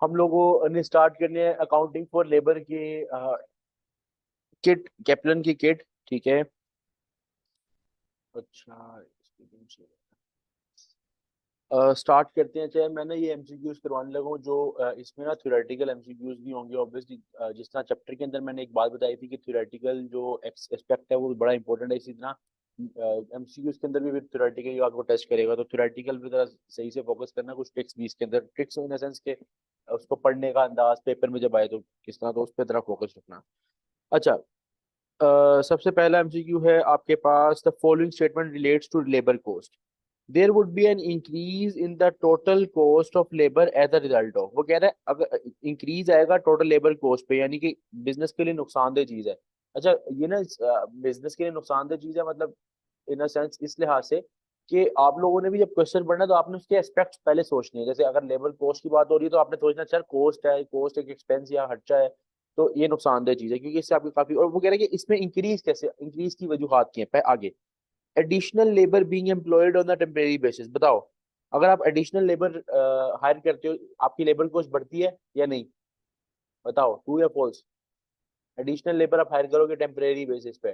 हम लोगों ने स्टार्ट करनी है अकाउंटिंग फॉर लेबर की किट, कैप्लन की किट। ठीक है। अच्छा, स्टार्ट करते हैं। चाहे मैंने ये एमसीक्यूज करवाने लगा हूँ जो इसमें ना थ्योरेटिकल एमसीक्यूज भी होंगे ऑब्वियसली। जिस तरह चैप्टर के अंदर मैंने एक बात बताई थी कि थ्योरेटिकल जो एस्पेक्ट है वो बड़ा इंपॉर्टेंट है, इसी तरह एमसीक्यूज के अंदर भी थ्योरेटिकल आपको टच करेगा। तो थ्योरेटिकल भी जरा सही से फोकस करना, कुछ ट्रिक्स भी इसके अंदर, ट्रिक्स इन सेंस के उसको पढ़ने का अंदाज पेपर में जब आए तो किस तरह, तो उस पर तरह फोकस रखना। अच्छा, सबसे पहला एमसीक्यू है आपके पास, the following statement relates to labour cost. There would be an increase in the total cost of labour as a result of. वो कह रहा है अगर इंक्रीज आएगा टोटल लेबर कॉस्ट पे, यानी कि बिजनेस के लिए नुकसानदेह चीज है। अच्छा, ये ना बिजनेस के लिए नुकसानदेह चीज है मतलब इन अ सेंस इस लिहाज से कि आप लोगों ने भी जब क्वेश्चन पढ़ना तो आपने उसके एस्पेक्ट्स पहले सोचने हैं। जैसे अगर लेबर कॉस्ट की बात हो रही है तो आपने सोचना चल कॉस्ट है, कॉस्ट एक एक्सपेंस या खर्चा है, तो ये नुकसानदेह चीज है क्योंकि इससे आपकी काफी। और वो कह रहे हैं कि इसमें इंक्रीज कैसे, इंक्रीज की वजूहत की है आगे। Additional labour being employed on the temporary basis. बताओ, अगर आप एडिशनल लेबर हायर करते हो आपकी लेबर कॉस्ट बढ़ती है या नहीं? बताओ, ट्रू या फॉल्स? एडिशनल लेबर आप हायर करोगे टेम्परेरी बेसिस पे,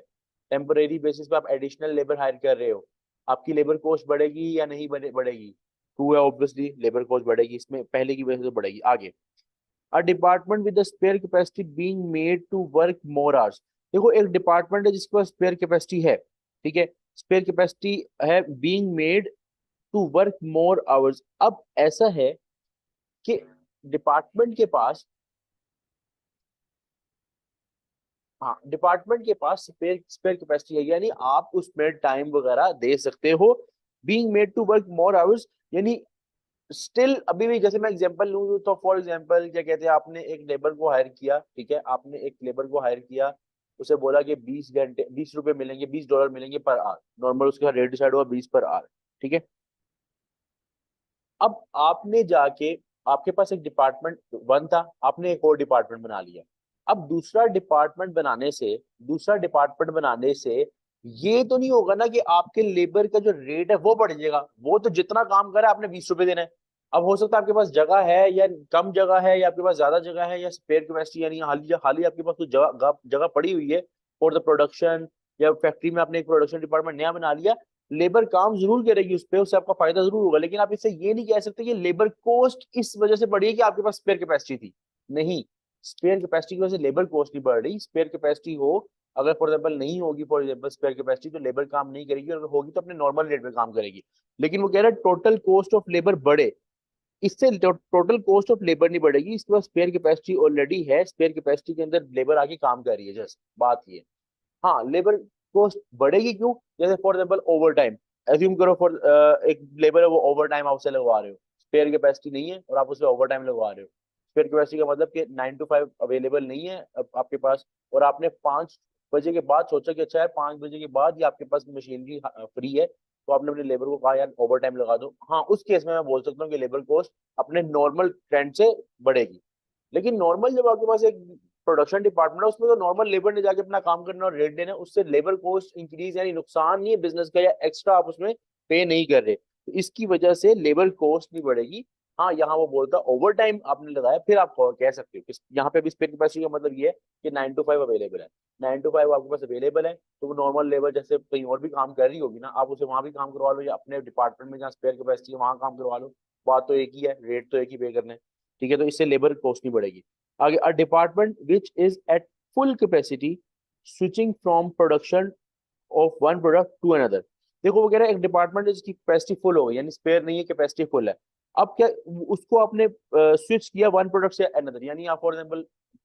टेम्परेरी बेसिस पे आप एडिशनल लेबर हायर कर रहे हो, आपकी लेबर कॉस्ट बढ़ेगी या नहीं बढ़ेगी? ट्रू है, ऑब्वियसली लेबर कॉस्ट बढ़ेगी, इसमें पहले की वजह से बढ़ेगी। आगे, a department with the spare capacity being made to work more hours. देखो, एक डिपार्टमेंट है जिसके पास स्पेयर कैपेसिटी है, ठीक है, स्पेयर कैपेसिटी है, being made to work more hours. अब ऐसा है कि डिपार्टमेंट के पास, हाँ डिपार्टमेंट के पास स्पेयर स्पेयर कैपेसिटी है, यानी आप उसमें टाइम वगैरह दे सकते हो। Being made to work more hours यानी स्टिल अभी भी, जैसे मैं एग्जांपल लूँ तो फॉर एग्जांपल क्या कहते हैं, आपने एक लेबर को हायर किया, ठीक है, आपने एक लेबर को हायर किया, उसे बोला कि 20 घंटे 20 रुपए मिलेंगे, $20 मिलेंगे पर आवर, नॉर्मल उसका रेट डिसाइड हुआ 20 पर आवर, ठीक है। अब आपने जाके, आपके पास एक डिपार्टमेंट वन था, आपने एक और डिपार्टमेंट बना लिया। अब दूसरा डिपार्टमेंट बनाने से ये तो नहीं होगा ना कि आपके लेबर का जो रेट है वो बढ़ जाएगा, वो तो जितना काम करे आपने 20 रुपए देना है। अब हो सकता है आपके पास जगह है या कम जगह है, या आपके पास ज्यादा जगह है, या स्पेयर कैपेसिटी यानी हाली हाली आपके पास कुछ जगह जगह पड़ी हुई है फॉर द प्रोडक्शन, या फैक्ट्री में आपने एक प्रोडक्शन डिपार्टमेंट नया बना लिया। लेबर काम जरूर करेगी उस पर, उससे आपका फायदा जरूर होगा, लेकिन आप इससे ये नहीं कह सकते कि लेबर कॉस्ट इस वजह से बढ़ी है कि आपके पास स्पेयर कैपेसिटी थी। नहीं, स्पेयर कैपेसिटी की वजह से लेबर कॉस्ट नहीं बढ़ रही। स्पेयर कैपेसिटी हो, अगर फॉर एग्जाम्पल नहीं होगी फॉर एग्जाम्पल स्पेयर कैपेसिटी, तो लेबर काम नहीं करेगी, और अगर होगी तो अपने नॉर्मल रेट पे काम करेगी। लेकिन वो कह रहा है टोटल कॉस्ट ऑफ लेबर बढ़े, इससे टोटल कॉस्ट ऑफ लेबर नहीं बढ़ेगी, इसके पास स्पेयर कैपेसिटी ऑलरेडी है, स्पेयर कैपेसिटी के अंदर लेबर आके काम कर रही है, जस्ट बात ये। हाँ, लेबर कॉस्ट बढ़ेगी क्यों? जैसे for example over time, assume करो फॉर एक लेबर है वो ओवर टाइम आपसे लगवा रहे हो, स्पेयर कैपेसिटी नहीं है और आप उससे ओवर टाइम लगवा रहे हो। स्पेयर कैपेसिटी का मतलब कि 9 to 5 अवेलेबल नहीं है अब आपके पास, और आपने 5 बजे के बाद सोचा कि अच्छा है 5 बजे के बाद ये आपके पास मशीनरी फ्री है, तो आपने अपने लेबर को कहा यार ओवर टाइम लगा दो। हाँ, उस केस में मैं बोल सकता हूँ कि लेबर कॉस्ट अपने नॉर्मल ट्रेंड से बढ़ेगी। लेकिन नॉर्मल जब आपके पास एक प्रोडक्शन डिपार्टमेंट है उसमें तो नॉर्मल लेबर ने जाके अपना काम करना और रेट देना है, उससे लेबर कॉस्ट इंक्रीज यानी नुकसान नहीं है बिजनेस का, या एक्स्ट्रा आप उसमें पे नहीं कर रहे, तो इसकी वजह से लेबर कॉस्ट नहीं बढ़ेगी। हाँ, यहाँ वो बोलता ओवर टाइम आपने लगाया, फिर आप कह सकते हो यहाँ पे भी स्पेयर कैपेसिटी का मतलब ये है कि 9 to 5 अवेलेबल है, 9 to 5 आपके पास अवेलेबल है, तो वो नॉर्मल लेबर जैसे कहीं और भी काम कर रही होगी ना, आप उसे वहां भी काम करवा लो, या अपने डिपार्टमेंट में जहाँ स्पेयर कैपेसिटी है वहां काम करवा लो, बात तो एक ही है, रेट तो एक ही पे करना है, ठीक है, तो इससे लेबर कॉस्ट नहीं बढ़ेगी। आगे, a department which is at full capacity switching from production of one product to another. देखो वो कह रहा है एक डिपार्टमेंट है जिसकी कैपेसिटी फुल हो गई, यानी स्पेयर नहीं है, कैपेसिटी फुल है। अब क्या, उसको आपने स्विच किया वन प्रोडक्ट से अनदर, यानी आप फॉर एग्जाम्पल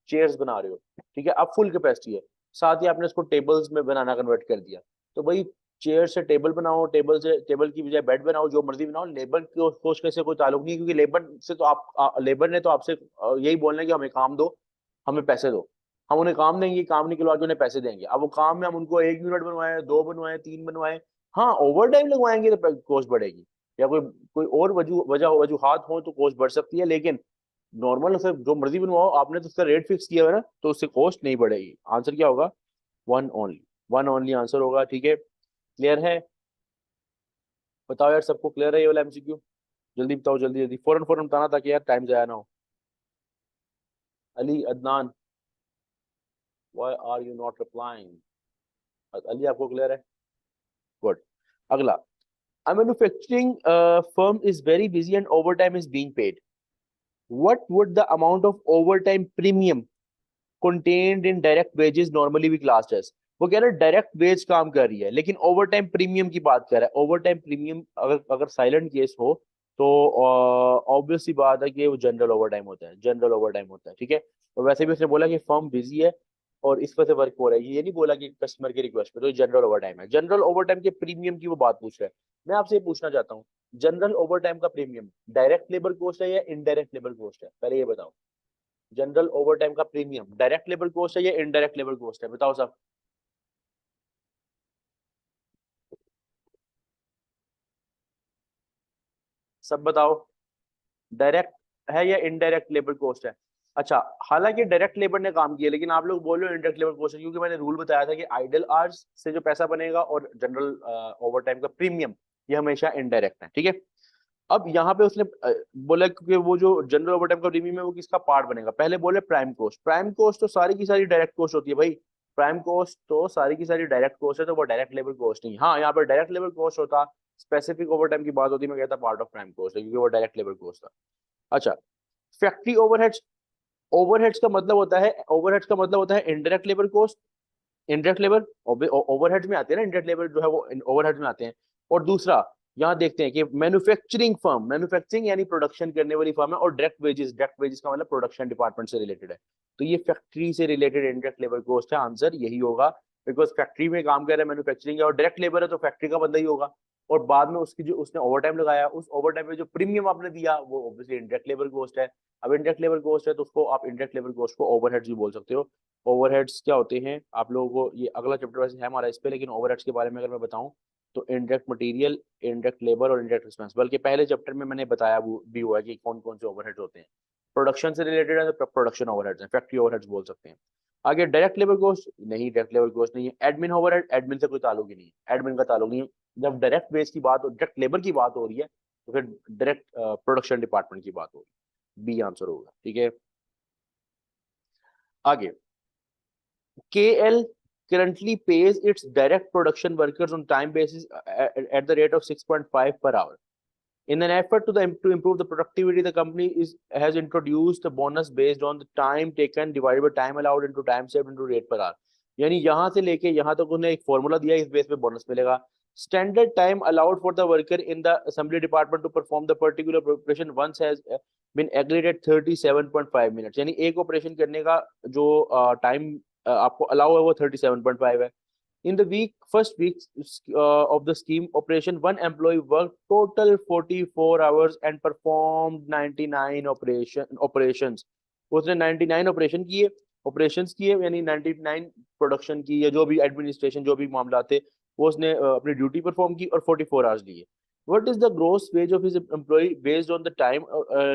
चेयर्स बना रहे हो, ठीक है, अब फुल कैपेसिटी है, साथ ही आपने उसको टेबल्स में बनाना कन्वर्ट कर दिया, तो भाई चेयर से टेबल बनाओ, टेबल से टेबल की बजाय बेड बनाओ, जो मर्जी बनाओ, लेबर की कोस्ट से कोई ताल्लुक नहीं है, क्योंकि लेबर से तो लेबर ने तो आपसे यही बोलना है कि हमें काम दो, हमें पैसे दो, हम उन्हें काम देंगे, काम निकलवा के उन्हें पैसे देंगे। अब वो काम में हम उनको 1 यूनिट बनवाए, दो बनवाए, तीन बनवाए, हाँ ओवर टाइम लगवाएंगे तो कॉस्ट बढ़ेगी, या कोई कोई और वजूहात हो तो कॉस्ट बढ़ सकती है, लेकिन नॉर्मल उसे जो मर्जी बनवाओ, आपने तो उसका रेट फिक्स किया हुआ है ना, तो उससे कॉस्ट नहीं बढ़ेगी। आंसर क्या होगा? One only, one only answer होगा, ठीक है। क्लियर है? बताओ यार, सबको क्लियर है ये वाला एमसीक्यू? जल्दी बताओ, जल्दी जल्दी, फौरन फौरन बताना ताकि यार टाइम जाया ना हो। Ali, Adnan, why are you not replying? Ali आपको क्लियर है? गुड। अगला, a manufacturing firm is very busy and overtime is being paid. What would the amount of overtime premium contained in direct wages normally be classed as? वो कह रहा है direct veg काम कर रही है लेकिन ओवर टाइम प्रीमियम की बात कर रहा है। ओवर टाइम प्रीमियम अगर अगर साइलेंट केस हो तो ऑब्वियस सी बात है कि वो जनरल ओवर टाइम होता है, जनरल ओवर टाइम होता है, ठीक है। और वैसे भी उसने बोला कि फर्म बिजी है और इस वजह से वर्क हो रहा है, ये नहीं बोला कि कस्टमर की रिक्वेस्ट पे, तो जनरल ओवर टाइम है। जनरल ओवर टाइम के प्रीमियम की वो बात पूछ रहा है। मैं आपसे ये पूछना चाहता हूँ, जनरल ओवर टाइम का प्रीमियम डायरेक्ट लेबर कॉस्ट है या इनडायरेक्ट लेबर कॉस्ट है? पहले ये बताओ, जनरल ओवर टाइम का प्रीमियम डायरेक्ट लेबर कॉस्ट है या इनडायरेक्ट लेबर कॉस्ट है? बताओ सब, सब बताओ, डायरेक्ट है या इनडायरेक्ट लेबर कॉस्ट है? अच्छा, हालांकि डायरेक्ट लेबर ने काम किया लेकिन आप लोग बोल रहे हो इनडायरेक्ट लेबर कॉस्ट है, क्योंकि मैंने रूल बताया था कि आइडल आवर्स से जो पैसा बनेगा और जनरल ओवर टाइम का प्रीमियम ये हमेशा इनडायरेक्ट है, ठीक है। अब यहाँ पे उसने बोला कि वो जो जनरल ओवर टाइम का प्रीमियम है वो किसका पार्ट बनेगा? पहले बोले प्राइम कॉस्ट। प्राइम कॉस्ट तो सारी की सारी डायरेक्ट कॉस्ट होती है भाई, प्राइम कॉस्ट तो सारी की सारी डायरेक्ट कॉस्ट है, तो वो डायरेक्ट लेबर कॉस्ट नहीं। हाँ, यहाँ पर डायरेक्ट लेबर कॉस्ट होता, स्पेसिफिक ओवर टाइम की बात होती, मैं कहता पार्ट ऑफ प्राइम कॉस्ट है क्योंकि वो डायरेक्ट लेबर कॉस्ट था। अच्छा, फैक्ट्री ओवरहेड्स, ओवरहेड्स का मतलब होता है, ओवरहेड्स का मतलब होता है indirect labour cost, indirect labour overheads में आते हैं ना, इनडायरेक्ट लेबर जो है वो ओवरहेड्स में आते हैं। और दूसरा, यहाँ देखते हैं कि मैन्युफैक्चरिंग फर्म, मैन्युफैक्चरिंग यानी प्रोडक्शन करने वाली फर्म है, और डायरेक्ट वेजेस, डायरेक्ट वेजेस का मतलब प्रोडक्शन डिपार्टमेंट से रिलेटेड है, तो ये फैक्ट्री से रिलेटेड इनडायरेक्ट लेबर कॉस्ट है। आंसर यही होगा, बिकॉज फैक्ट्री में काम कर रहा है, मैन्युफैक्चरिंग है और डायरेक्ट लेबर है तो फैक्ट्री का बंदा ही होगा। और बाद में उसकी जो उसने ओवर टाइम लगाया, उस ओवर टाइम में जो प्रीमियम आपने दिया वो ऑब्वियसली इंडायरेक्ट लेबर कॉस्ट है। अब इंडायरेक्ट लेबर कॉस्ट है तो उसको आप इंडायरेक्ट लेबर कॉस्ट को ओवरहेड्स भी बोल सकते हो। ओवरहेड्स क्या होते हैं आप लोगों को, ये अगला चैप्टर वैसे है हमारा इस पे, लेकिन ओवरहेड्स के बारे में अगर मैं बताऊं तो इंडायरेक्ट मटेरियल, इंडायरेक्ट लेबर और इंडायरेक्ट एक्सपेंस, बल्कि पहले चैप्टर में मैंने बताया भी हुआ है कि कौन कौन से ओवरहेड्स होते हैं। प्रोडक्शन से रिलेटेड है तो प्रोडक्शन ओवरहेड्स हैं, फैक्ट्री ओवरहेड्स बोल सकते हैं। आगे डायरेक्ट लेबर कॉस्ट नहीं, डायरेक्ट लेबर कॉस्ट नहीं है। एडमिन ओवरहेड, एडमिन से कोई ताल्लुक ही नहीं है, एडमिन का ताल्लुक नहीं है। जब डायरेक्ट बेस की बात, डायरेक्ट लेबर की बात हो रही है तो फिर डायरेक्ट प्रोडक्शन डिपार्टमेंट की बात हो रही है, बी आंसर होगा, ठीक है। आगे, KL currently pays its direct production workers on time basis at the rate of 6.5 per hour. In an effort to improve the productivity, the company has introduced a bonus based on the time taken divided by time allowed into time saved into rate per hour. यानी यहाँ से लेके यहाँ तक उन्हें एक formula दिया, इस बेस पे बोनस मिलेगा। Standard time allowed for the worker in the assembly department to perform the particular operation once has been agreed at 37.5 minutes, यानी एक ऑपरेशन करने का जो टाइम आपको अलाउ है वो 37.5 है। In the first week of the scheme operation, one employee worked total 44 hours and performed 99 operations. उसने 99 ऑपरेशंस किए यानी 99 प्रोडक्शन की या जो भी एडमिनिस्ट्रेशन जो भी मामला थे वो उसने अपनी ड्यूटी परफॉर्म की और 44 आवर्स लिए। What is the gross wage of his employee based on the time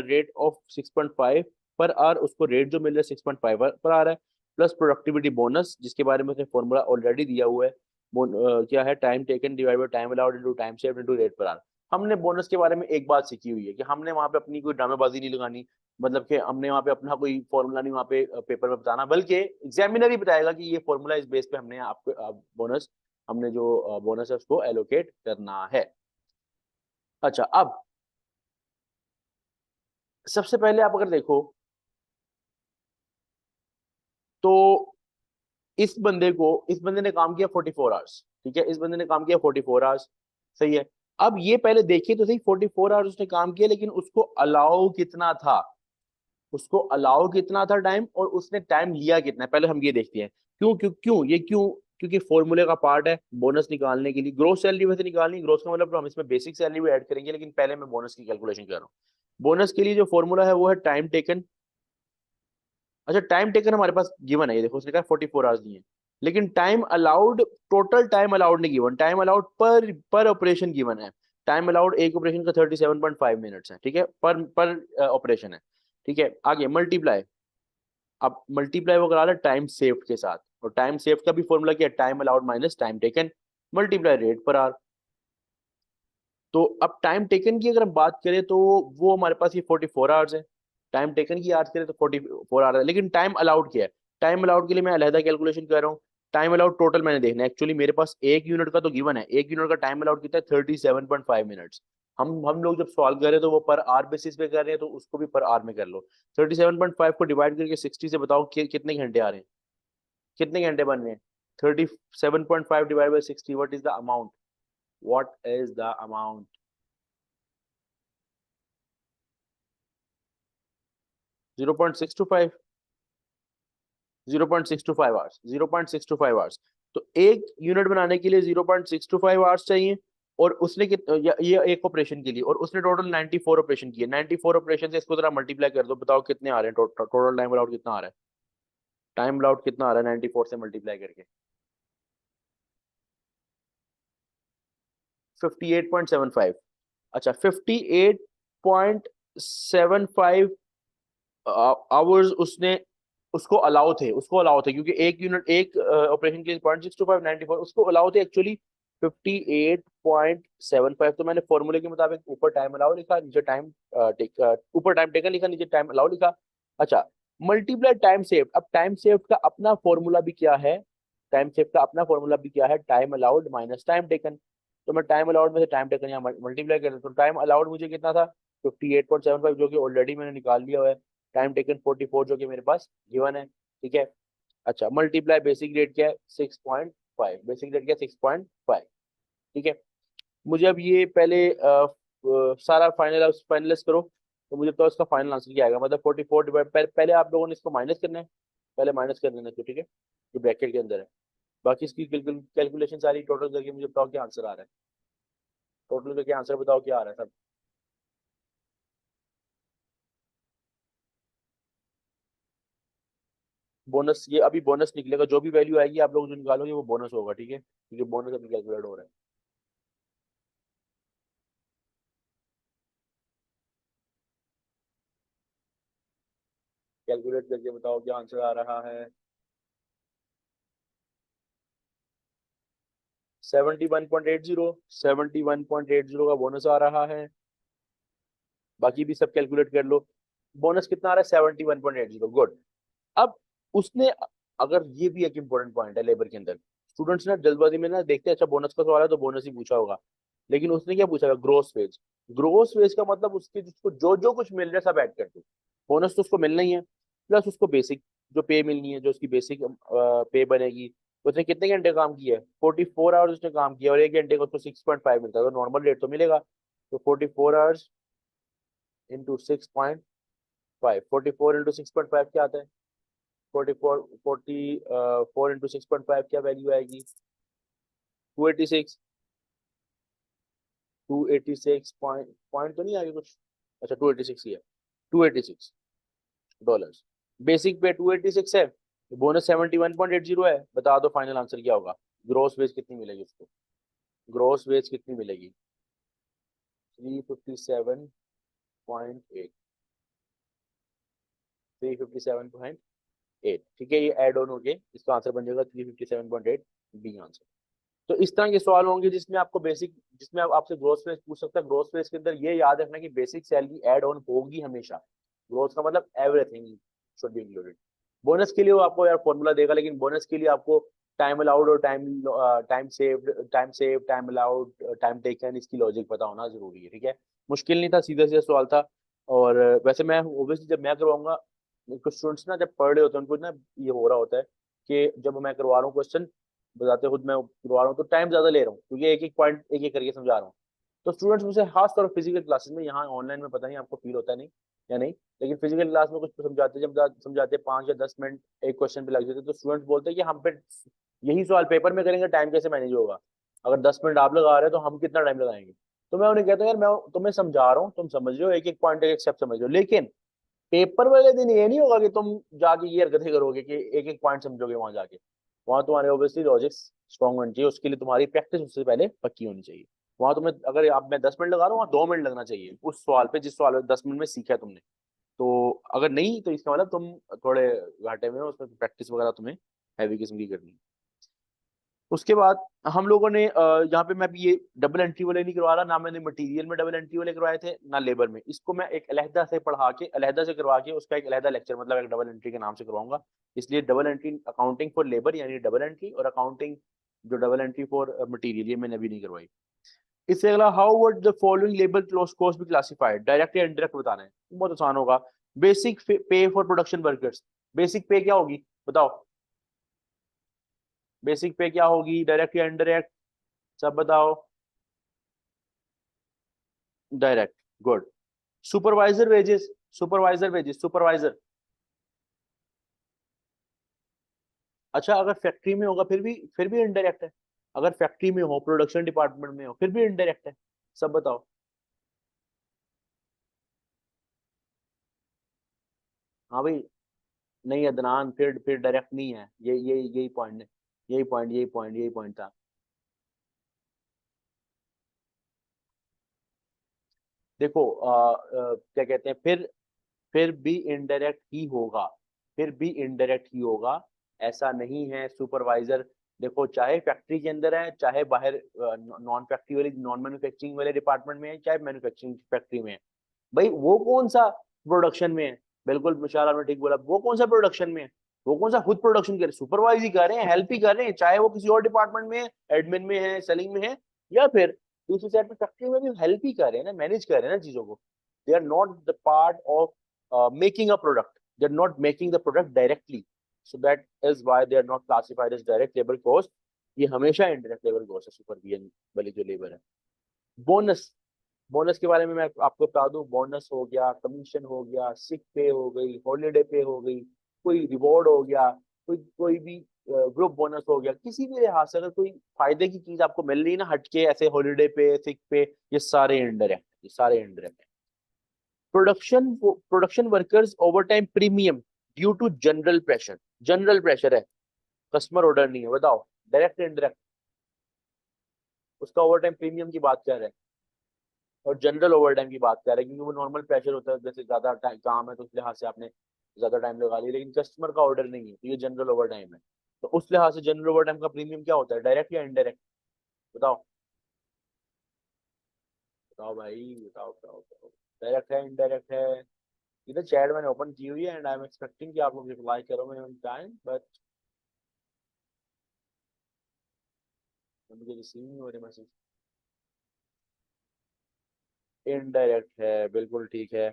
rate of 6.5 per hour? उसको रेट जो मिल रहा है 6.5 पर आ रहा है, प्लस प्रोडक्टिविटी बोनस जिसके बारे में उसने फॉर्मूला ऑलरेडी दिया हुआ है। क्या है? Time taken divide by time allowed into time saved into rate per hour. हमने बोनस के बारे में एक बात सीखी हुई है कि हमने वहां पे अपनी कोई ड्रामेबाजी नहीं लगानी, मतलब कि हमने वहां पे अपना कोई फॉर्मूला नहीं वहां पे पेपर में बताना, बल्कि एग्जामिनर ही बताएगा कि ये फॉर्मूला इस बेस पे हमने आपको बोनस, हमने जो बोनस है उसको एलोकेट करना है। अच्छा, अब सबसे पहले आप अगर देखो तो इस बंदे ने काम किया 44 आवर्स, ठीक है, इस बंदे ने काम किया 44 आवर्स, सही है। अब ये पहले देखिए तो सही, 44 आवर्स उसने काम किया लेकिन उसको अलाउ कितना था, उसको अलाउ कितना था टाइम, और उसने टाइम लिया कितना है, पहले हम ये देखते हैं। क्यों क्यों क्यों ये क्यों? क्योंकि फॉर्मूले का पार्ट है बोनस निकालने के लिए। ग्रोस सैलरी वैसे निकालनी, ग्रोस का मतलब तो हम इसमें बेसिक सैलरी भी ऐड करेंगे, लेकिन पहले मैं बोनस की कैलकुलेशन कर रहा हूँ। बोनस के लिए जो फॉर्मूला है वो है टाइम टेकन। अच्छा, टाइम टेकन हमारे पास गिवन है, ये देखो उसने कहा 44 आवर्स दिए, लेकिन time allowed, total time allowed नहीं गिवन, टाइम अलाउड पर ऑपरेशन गिवन है। टाइम अलाउड एक ऑपरेशन का 37.5 मिनट्स है, ठीक है, पर ऑपरेशन है, ठीक है। आगे मल्टीप्लाई, अब मल्टीप्लाई वो करा रहा है टाइम सेव्ड के साथ, और टाइम सेव्ड का भी फॉर्मूला क्या है? Time allowed minus time taken multiply rate per hour. तो अब टाइम टेकन की अगर हम बात करें तो वो हमारे पास ये 44 आवर्स है, टाइम टेकन की याद करें तो 44 आ रहा है, लेकिन टाइम अलाउड क्या है? टाइम अलाउड के लिए मैं अलहदा कैलकुलेशन कर रहा हूँ। टाइम अलाउड टोटल मैंने देखना है। एक्चुअली मेरे पास 1 यूनिट का तो गिवन है, 1 यूनिट का टाइम अलाउड कितना है? 37.5 मिनट्स। हम लोग जब सॉल्व कर रहे हैं तो वो पर आर बेसिस पे कर रहे हैं, तो उसको भी पर आर में कर लो। 37.5 को डिवाइड करके 60 से बताओ कि कितने घंटे आ रहे हैं, कितने घंटे बन रहे हैं? 37.5 divide by 60, what is the amount? What is the amount? 0.625, 0.625 hours, 0.625 hours. तो 1 यूनिट बनाने के लिए 0.625 आवर्स चाहिए। और उसने ये एक ऑपरेशन के लिए, और उसने टोटल 94 ऑपरेशन किए। 94 ऑपरेशन से इसको जरा मल्टीप्लाई कर दो, बताओ कितने आ रहे हैं? टोटल टाइम अलाउड कितना आ रहा है? टाइम अलाउड कितना आ रहा है 94 से मल्टीप्लाई करके? 58.75। अच्छा, 58.75 आवर्स उसने, उसको अलाउ थे क्योंकि 1 यूनिट, एक ऑपरेशन के लिए 0.625, 94 उसको अलाउ थे एक्चुअली 58.75। तो मैंने फॉर्मूले के मुताबिक ऊपर टाइम अलाउ लिखा, नीचे टाइम ऊपर टाइम टेकन लिखा, नीचे टाइम अलाउ लिखा। अच्छा, मल्टीप्लाई टाइम सेव। अब टाइम सेव का अपना फॉर्मूला भी क्या है? टाइम सेव का अपना फॉर्मूला भी क्या है? Time allowed minus time taken. तो मैं टाइम अलाउड में से टाइम टेकन यहाँ मल्टीप्लाई कर देता हूँ। टाइम अलाउड मुझे कितना था? 58.75, जो कि ऑलरेडी मैंने निकाल लिया हुआ है। टाइम टेकन 44, जो कि मेरे पास गिवन है। ठीक है। अच्छा, मल्टीप्लाई बेसिक रेट क्या है? 6.5। बेसिक रेट क्या है? 6.5। ठीक है। मुझे अब ये पहले सारा फाइनलाइज करो। तो मुझे तो इसका फाइनल आंसर क्या आएगा? मतलब 44 डिवाइड, पहले आप लोगों ने इसको माइनस करना है, पहले माइनस कर देना। ठीक है, जो ब्रैकेट के अंदर है। बाकी इसकी कैलकुलेशन सारी टोटल करके मुझे बताओ क्या आंसर आ रहा है। टोटल करके आंसर बताओ क्या आ रहा है सब। बोनस, ये अभी बोनस निकलेगा, जो भी वैल्यू आएगी आप लोग जो निकालोगे वो बोनस होगा। ठीक है, क्योंकि बोनस अभी कैलकुलेट हो रहा है। कैलकुलेट करके बताओ क्या आंसर आ रहा है। 71.80, 71.80 का बोनस आ रहा है। बाकी भी सब कैलकुलेट कर लो। बोनस कितना आ रहा है? 71.80। गुड। अब उसने, अगर ये भी एक इंपॉर्टेंट पॉइंट है लेबर के अंदर, स्टूडेंट्स ना जल्दबाजी में ना देखते हैं अच्छा बोनस का सवाल है तो बोनस ही पूछा होगा, लेकिन उसने क्या पूछा? Gross veg. ग्रोस वेज का मतलब उसके जिसको जो जो कुछ मिल रहा है सब ऐड कर दो। बोनस तो उसको मिलना ही है, प्लस उसको बेसिक जो पे मिलनी है, जो उसकी बेसिक पे बनेगी। उसने कितने घंटे काम किया है? 44 आवर्स उसने काम किया, और 1 घंटे का उसको 6.5 मिलता है, तो नॉर्मल रेट तो मिलेगा। तो 44 आवर्स इंटू 6.5, 44 इंटू 6.5 क्या आता है? 44 इंटू 6.5 क्या वैल्यू आएगी? 286। 286 पॉइंट तो नहीं आएगी कुछ? अच्छा, 286 ही है। $286। बेसिक पे 286 है, बोनस 71.80 है। बता दो फाइनल आंसर क्या होगा? ग्रोस वेज कितनी मिलेगी उसको? ग्रोस वेज कितनी मिलेगी? 357.8। 357.8। ठीक है, ये एड ऑन हो गए, इसका आंसर बन जाएगा 357.8, बी आंसर। तो इस तरह के सवाल होंगे जिसमें आपको बेसिक, जिसमें आप आपसे ग्रोस फेज पूछ सकता है। ग्रोस फेज के अंदर ये याद रखना कि बेसिक सैलरी ऐड ऑन होगी हमेशा। ग्रोथ का मतलब everything should be included. Bonus के लिए वो आपको यार फॉर्मूला देगा, लेकिन बोनस के लिए आपको टाइम अलाउड और time save, time allowed, time taken, इसकी लॉजिक पता होना जरूरी है। ठीक है, मुश्किल नहीं था, सीधा सीधा सवाल था। और वैसे मैं ओब्वियसली जब मैं करवाऊंगा, कुछ स्टूडेंट्स ना जब पढ़ रहे होते हैं उनको ना ये हो रहा होता है कि जब मैं करवा रहा हूँ क्वेश्चन, बताते खुद मैं करवा रहा हूँ तो टाइम ज्यादा ले रहा हूँ, क्योंकि एक एक पॉइंट एक एक करके समझा रहा हूँ। तो स्टूडेंट्स मुझे खास तौर फिजिकल क्लासेस में, यहाँ ऑनलाइन में पता नहीं आपको फील होता है नहीं या नहीं, लेकिन फिजिकल क्लास में कुछ समझाते, जब समझाते 5 या 10 मिनट एक क्वेश्चन पे लग जाते, तो स्टूडेंट्स बोलते हैं कि हम पे यही सवाल पेपर में करेंगे, टाइम कैसे मैनेज होगा? अगर 10 मिनट आप लगा रहे हो तो हम कितना टाइम लगाएंगे? तो मैं उन्हें कहता हूँ यार, मैं तुम्हें समझा रहा हूँ, तुम समझ रहे हो, एक एक पॉइंट एक एक स्टेप समझ रहे हो, लेकिन पेपर वाले दिन ये नहीं होगा कि तुम जाके ये हरकतें करोगे कि एक एक पॉइंट समझोगे वहां जाके। वहां तुम्हारे ऑब्वियसली लॉजिक्स स्ट्रॉन्ग होनी चाहिए, उसके लिए तुम्हारी प्रैक्टिस उससे पहले पक्की होनी चाहिए। वहां तुम्हें, अगर आप मैं 10 मिनट लगा रहा हूँ, वहाँ 2 मिनट लगना चाहिए उस सवाल पे जिस सवाल पे 10 मिनट में सीखा है तुमने। तो अगर नहीं, तो इसका मतलब तुम थोड़े घाटे में हो, उसमें प्रैक्टिस वगैरह तुम्हें हैवी किस्म की करनी है। उसके बाद हम लोगों ने यहाँ पे मैं भी ये डबल एंट्री वाले नहीं करवा रहा, ना मैंने मटेरियल में डबल एंट्री वाले करवाए थे ना लेबर में। इसको मैं एक अलहदा से पढ़ा के अलहदा से करवा के उसका एक अलहदा लेक्चर मतलब एक डबल एंट्री के नाम से करवाऊंगा। इसलिए double entry accounting for labour यानी डबल एंट्री, और अकाउंटिंग जो डबल एंट्री फॉर मटीरियल, ये मैंने अभी नहीं करवाई। इससे अगला, how would the following labour cost be classified, direct या इनडायरेक्ट बताना है, बहुत आसान होगा। बेसिक पे फॉर प्रोडक्शन वर्कर्स, बेसिक पे क्या होगी बताओ, बेसिक पे क्या होगी, डायरेक्ट या इनडायरेक्ट, सब बताओ। Direct, good. Supervisor wages, supervisor wages, supervisor, अच्छा अगर फैक्ट्री में होगा फिर भी इनडायरेक्ट है। अगर फैक्ट्री में हो, प्रोडक्शन डिपार्टमेंट में हो, फिर भी इनडायरेक्ट है, सब बताओ। हाँ भाई, नहीं अदनान, फिर डायरेक्ट नहीं है, ये यही पॉइंट है, यही पॉइंट था। देखो क्या कहते हैं, फिर भी इनडायरेक्ट ही होगा, फिर भी इनडायरेक्ट ही होगा, ऐसा नहीं है सुपरवाइजर। देखो चाहे फैक्ट्री के अंदर है, चाहे बाहर नॉन फैक्ट्री वाली नॉन मैन्युफैक्चरिंग वाले डिपार्टमेंट में है, चाहे मैन्युफैक्चरिंग फैक्ट्री में है, भाई वो कौन सा प्रोडक्शन में है, बिल्कुल विशाल आपने ठीक बोला, वो कौन सा प्रोडक्शन में है, वो कौन सा खुद प्रोडक्शन कर रहे, सुपरवाइज ही कर रहे हैं, हेल्प ही कर रहे हैं, चाहे वो किसी और डिपार्टमेंट में है, एडमिन में है, सेलिंग में है, या फिर दूसरी साइड पे फैक्ट्री में भी हेल्प ही कर रहे हैं ना, मैनेज कर रहे हैं ना चीजों को। They are not the part of making a product, they're not making the product directly, so that is why they are not classified as direct labor cost। ये हमेशा indirect labor cost है supervision वाली जो labour है। Bonus, bonus के बारे में मैं आपको बता दूं, बोनस हो गया, कमीशन हो गया, सिक पे हो गई, हॉलीडे पे हो गई, कोई रिवॉर्ड हो गया, कोई कोई भी ग्रुप बोनस हो गया, किसी भी लिहाज से अगर कोई फायदे की चीज आपको मिल रही है ना हटके, ऐसे हॉलीडे पे, सिक पे, ये सारे इनडायरेक्ट, ये सारे indirect. Production workers overtime premium due to general pressure, general pressure है, कस्टमर ऑर्डर नहीं है, बताओ डायरेक्ट इनडायरेक्ट, उसका ओवरटाइम प्रीमियम की बात कर रहे हैं, और जनरल ओवरटाइम की बात कर रहे हैं, क्योंकि वो नॉर्मल प्रेशर होता है, जैसे ज्यादा काम है तो उस लिहाज से आपने ज्यादा टाइम लगा लिया, लेकिन कस्टमर का ऑर्डर नहीं है तो ये जनरल ओवरटाइम है। तो उस लिहाज से जनरल ओवरटाइम का प्रीमियम क्या होता है, डायरेक्ट या इनडायरेक्ट, बताओ, बताओ भाई, बताओ, डायरेक्ट है इनडायरेक्ट है। इधर चैट मैंने ओपन की हुई है एंड आई एम एक्सपेक्टिंग कि आप लोग रिप्लाई करोगे ऑन टाइम, बट मुझे रिसीव नहीं हो रहे मैसेज। इनडायरेक्ट है, बिल्कुल ठीक है।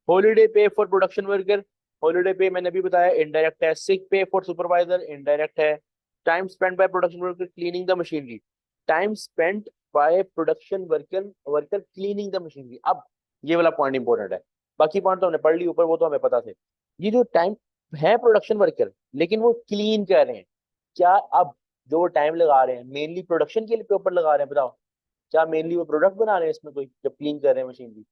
हॉलीडे पे फॉर प्रोडक्शन वर्कर, हॉलीडे पे मैंने अभी बताया इनडायरेक्ट है। सिक पे फॉर सुपरवाइजर इनडायरेक्ट है। Time spend by production worker cleaning the machinery, time spend by production worker worker cleaning the machinery. अब ये वाला पॉइंट इंपॉर्टेंट है, बाकी पॉइंट तो हमने पढ़ ली ऊपर, वो तो हमें पता थे। ये जो टाइम है प्रोडक्शन वर्कर, लेकिन वो क्लीन कर रहे हैं, क्या अब जो वो टाइम लगा रहे हैं मेनली प्रोडक्शन के लिए ऊपर लगा रहे हैं, बताओ, क्या मेनली वो प्रोडक्ट बना रहे हैं इसमें कोई, जब क्लीन कर रहे हैं मशीन की,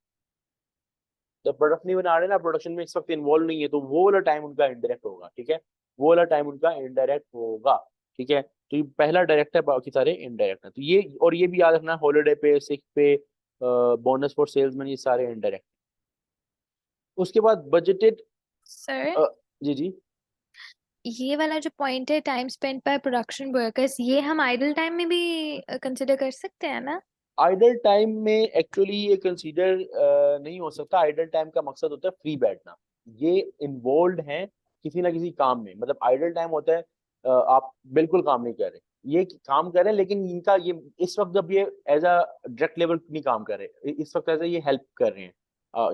जब प्रोडक्ट नहीं बना रहे ना, प्रोडक्शन में इस वक्त इन्वॉल्व नहीं है, तो वो वाला टाइम उनका इनडायरेक्ट होगा, ठीक है, वो वाला टाइम उनका इनडायरेक्ट होगा, ठीक है। तो ये पहला डायरेक्ट है, बाकी सारे इनडायरेक्ट है, तो ये और ये भी याद रखना, हॉलीडे पे, सिक पे, बोनस फॉर सेल्समैन, ये सारे इनडायरेक्ट। उसके बाद बजटेड, सर, जी जी, ये वाला जो पॉइंट है time spend by production workers, ये हम आइडल टाइम में भी कंसिडर कर सकते हैं ना? आइडल टाइम में एक्चुअली ये कंसीडर नहीं हो सकता। आइडल टाइम का मकसद होता है फ्री बैठना, ये इन्वॉल्व हैं किसी ना किसी काम में, मतलब आइडल टाइम होता है आप बिल्कुल काम नहीं कर रहे, ये काम कर रहे हैं, लेकिन इनका ये इस वक्त जब ये एज अ डायरेक्ट लेवल नहीं काम कर रहे, इस वक्त ऐसे ये हेल्प कर रहे हैं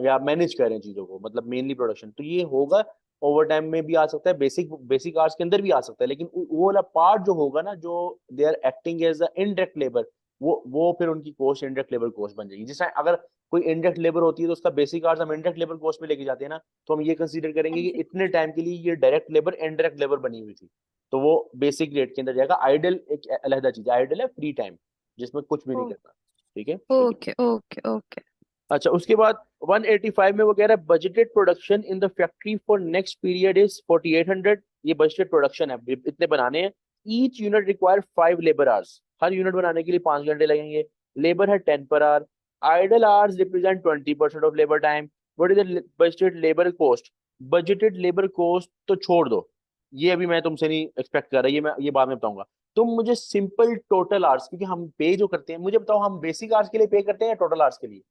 या मैनेज कर रहे हैं चीजों को, मतलब मेनली प्रोडक्शन, तो ये होगा। ओवर टाइम में भी आ सकता है, बेसिक बेसिक आवर्स के अंदर भी आ सकता है, लेकिन वो वाला पार्ट जो होगा ना, जो they are acting as a indirect labour, वो फिर उनकी कॉस्ट इनडायरेक्ट लेबर कॉस्ट बन जाएगी। जैसे अगर कोई इनडायरेक्ट लेबर होती है तो उसका बेसिक आवर्स हम इनडायरेक्ट लेबर कॉस्ट में लेके जाते हैं ना, तो हम ये कंसीडर हाँ करेंगे कि जी। इतने टाइम के लिए ये डायरेक्ट लेबर इनडायरेक्ट लेबर बनी हुई थी, तो वो बेसिक रेट के अंदर जाएगा। आइडल एक अलहदा चीज है, आइडल है फ्री टाइम जिसमें कुछ भी नहीं करना, ठीक है। Okay okay okay. अच्छा उसके बाद 185 में वो कह रहा है budgeted production in the factory for next period is 4800, ये बजटेड प्रोडक्शन है, इतने बनाने हैं। Each unit require 5 labour hours, हर यूनिट बनाने के लिए 5 घंटे लगेंगे, लेबर है 10 per hour, idle hours represent 20% of labour time. What is the budgeted labour cost, budgeted labour cost तो छोड़ दो, ये अभी मैं तुमसे नहीं एक्सपेक्ट कर रहा, ये मैं ये बाद में बताऊंगा। तुम मुझे सिंपल टोटल आवर्स, क्योंकि हम पे जो करते हैं, मुझे बताओ हम बेसिक आवर्स के लिए पे करते हैं या टोटल आवर्स के लिए?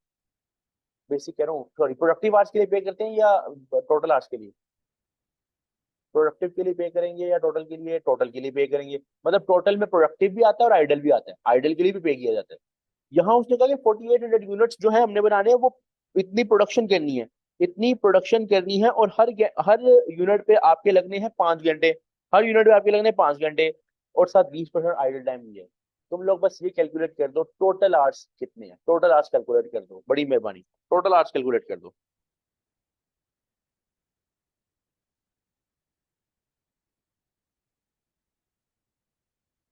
बेसिक कह रहा हूँ, सॉरी, प्रोडक्टिव आवर्स के लिए पे करते हैं या टोटल आवर्स के लिए? प्रोडक्टिव के लिए पे करेंगे या टोटल के लिए? टोटल के लिए पे करेंगे। मतलब टोटल में प्रोडक्टिव भी आता है और आइडल भी आता है, आइडल के लिए भी पे किया जाता है। यहाँ उसने कहा कि 4800 यूनिट्स जो है हमने बनाने हैं, वो इतनी प्रोडक्शन करनी है, इतनी प्रोडक्शन करनी है, और हर यूनिट पे आपके लगने हैं 5 घंटे, हर यूनिट पे आपके लगने हैं 5 घंटे, और साथ 20% आइडल टाइम भी है। तुम लोग बस ये कैलकुलेट कर दो टोटल आवर्स कितने हैं, टोटल आवर्स कैलकुलेट कर दो, बड़ी मेहरबानी, टोटल आवर्स कैलकुलेट कर दो।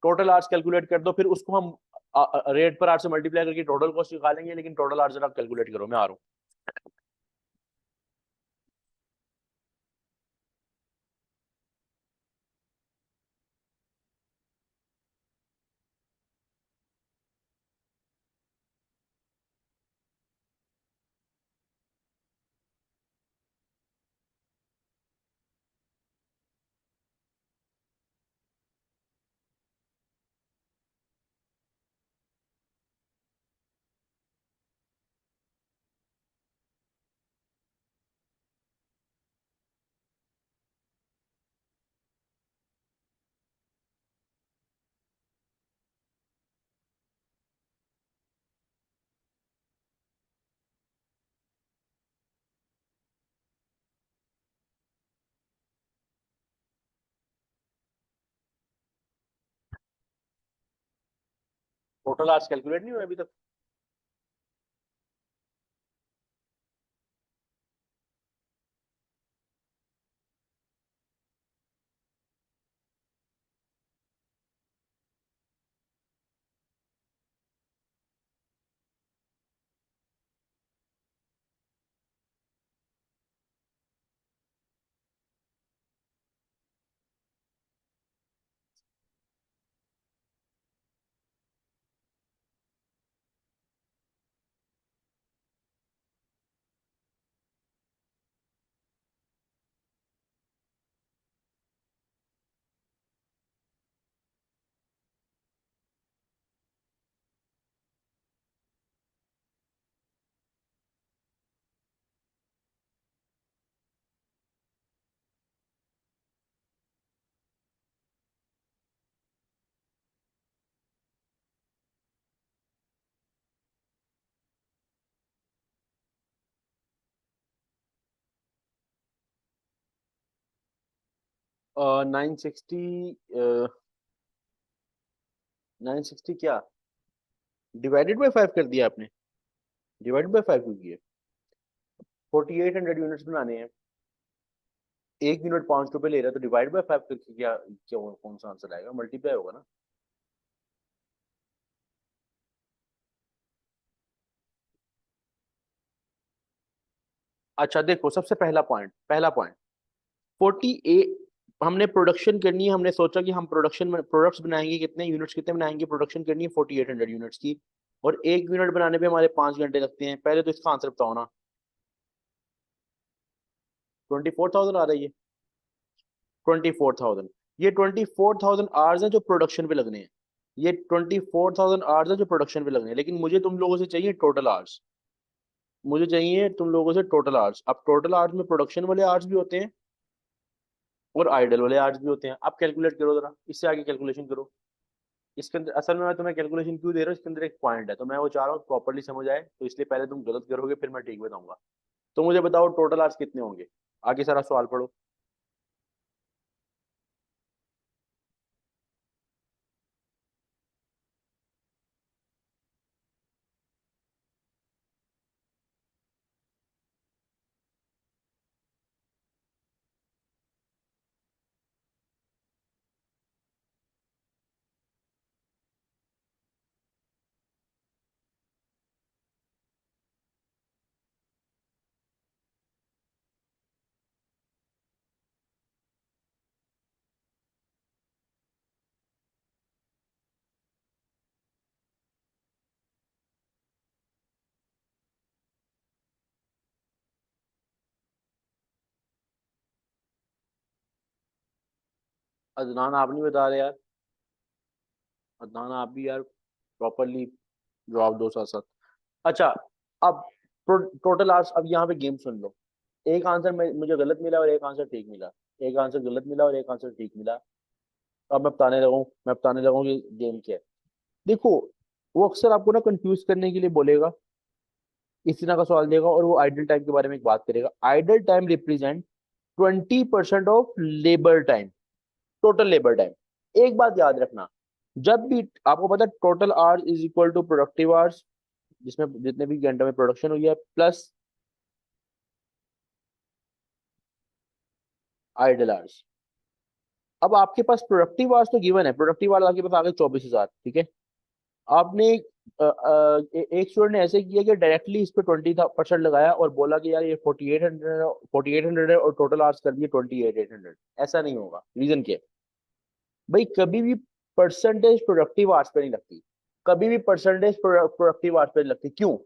टोटल आवर्स कैलकुलेट कर दो, फिर उसको हम रेट पर आवर्स से मल्टीप्लाई करके टोटल कॉस्ट निकालेंगे, लेकिन टोटल आवर्स जरा कैलकुलेट करो, मैं आ रहा हूँ। टोटल आवर्स कैलकुलेट नहीं हुआ अभी तक? नाइन सिक्सटी, 960 क्या डिवाइडेड बाई 5 कर दिया आपने? डिवाइडेड बाई 5 क्यों किया? 4800 यूनिट्स बनाने हैं, एक यूनिट 5 रुपए ले रहा है, तो डिवाइड बाई 5 करके क्या, क्या कौन सा आंसर आएगा? मल्टीप्लाई होगा ना। अच्छा देखो, सबसे पहला पॉइंट, पहला पॉइंट, 48, हमने प्रोडक्शन करनी है, हमने सोचा कि हम प्रोडक्शन में प्रोडक्ट्स बनाएंगे, कितने यूनिट्स कितने बनाएंगे, प्रोडक्शन करनी है 4800 यूनिट्स की, और एक यूनिट बनाने पे हमारे 5 घंटे लगते हैं। पहले तो इसका आंसर बताओ ना। 24,000 आ रही है? 24,000, ये 24,000 आवर्स हैं जो प्रोडक्शन पे लगने हैं, ये 24,000 आवर्स हैं जो प्रोडक्शन पे लगने हैं, लेकिन मुझे तुम लोगों से चाहिए टोटल आवर्स, मुझे चाहिए तुम लोगों से टोटल आवर्स। अब टोटल आवर्स में प्रोडक्शन वाले आवर्स भी होते हैं और आइडल वाले आवर्स भी होते हैं। अब कैलकुलेट करो जरा, इससे आगे कैलकुलेशन करो। इसके अंदर असल में मैं तुम्हें कैलकुलेशन क्यों दे रहा हूँ, इसके अंदर एक पॉइंट है, तो मैं वो चाह रहा हूँ प्रॉपर्ली समझ आए, तो इसलिए पहले तुम गलत करोगे फिर मैं ठीक बताऊंगा। तो मुझे बताओ टोटल आवर्स कितने होंगे, आगे सारा सवाल पढ़ो। अदनान आप नहीं बता रहे यार। अदनान आप भी यार प्रॉपरली जवाब दो साथ साथ। अच्छा, अब टोटल आवर्स, अब यहाँ पे गेम सुन लो। एक आंसर मुझे गलत मिला और एक आंसर ठीक मिला। एक आंसर गलत मिला और एक आंसर ठीक मिला। अब मैं बताने लगा हूँ कि गेम क्या है। देखो, वो अक्सर आपको ना कंफ्यूज करने के लिए बोलेगा, इस तरह का सवाल देगा और वो आइडल टाइम के बारे में एक बात करेगा। Idle time represent 20% of labour time, total labour time. एक बात याद रखना, जब भी आपको पता है total hours is equal to productive hours, जिसमें जितने भी घंटों में प्रोडक्शन हुई है, प्लस आइडल आवर्स। अब आपके पास प्रोडक्टिव आवर्स तो गिवन है, प्रोडक्टिव आवर्स आपके पास आ गए 24,000, ठीक है। आपने एक स्टूडेंट ने ऐसे किया कि डायरेक्टली इस पे 20% लगाया और बोला कि यार ये 4800 है और टोटल आवर्स कर दिए 28,800। ऐसा नहीं होगा। रीजन क्या है भाई? कभी भी परसेंटेज प्रोडक्टिव आवर्स पे नहीं लगती, कभी भी परसेंटेज प्रोडक्टिव आवर्स पे नहीं लगती। क्यों?